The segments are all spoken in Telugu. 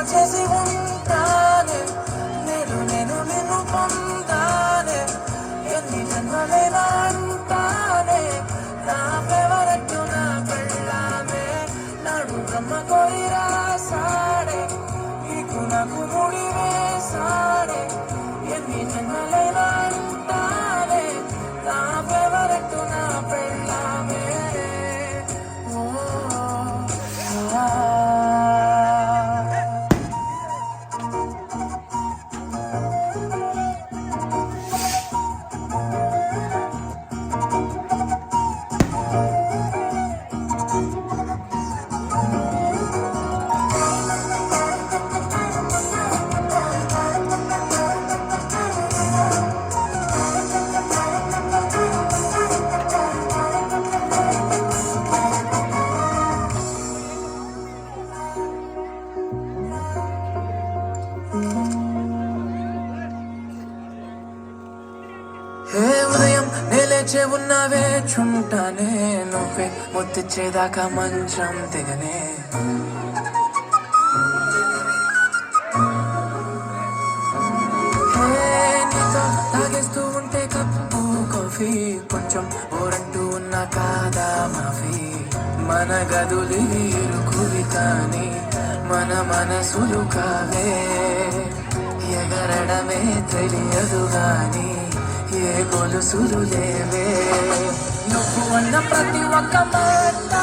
చేసి ఉంటానే నేను నిన్ను పొందానే ఎన్ని జన్మలైనా అంటానే నా ఫేవరెట్ నా పెళ్ళామే నాడు బ్రహ్మ కోరి రాసాడే నీకు నాకు ముడి వేసాడే ఎన్ని జన్మలైనా అంటానే నా ఫేవరెట్ నా పెళ్ళామే హే ఉదయం నేలేచే ఉన్నావే చుంటానే నువ్వే ముద్దిచ్చేదాకా మంచం దిగనే నీతో తాగేస్తూ ఉంటే కప్పు కాఫీ కొంచెం ఓరంటూ ఉన్నా కాదా మాఫీ మన గదులు ఇరుకువి కానీ మన మనసులు కావే ఎగరడమే తెలియదు గాని ఏ గొలుసులు లేవే నువ్వు అన్న ప్రతి ఒక్క మాట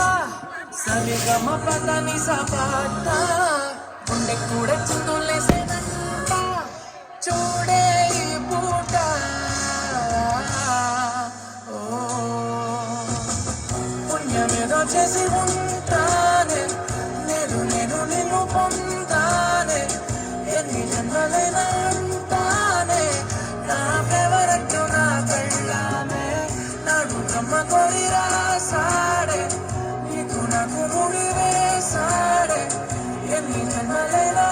సరిగమ పదని సపాట గుండె కూడా చిందులేసేనంట చూడే ఈ పూట ఓ పుణ్యమేదో చేసి ఉంటానే నేను నిన్ను పొందానే ఎన్ని జన్మలైనా అంటానే నా ఫేవరెట్ నా పెళ్ళామే నాడు బ్రహ్మ కోరి రాసాడే నీకు నాకు ముడి వేసాడే ఎన్ని జన్మలైనా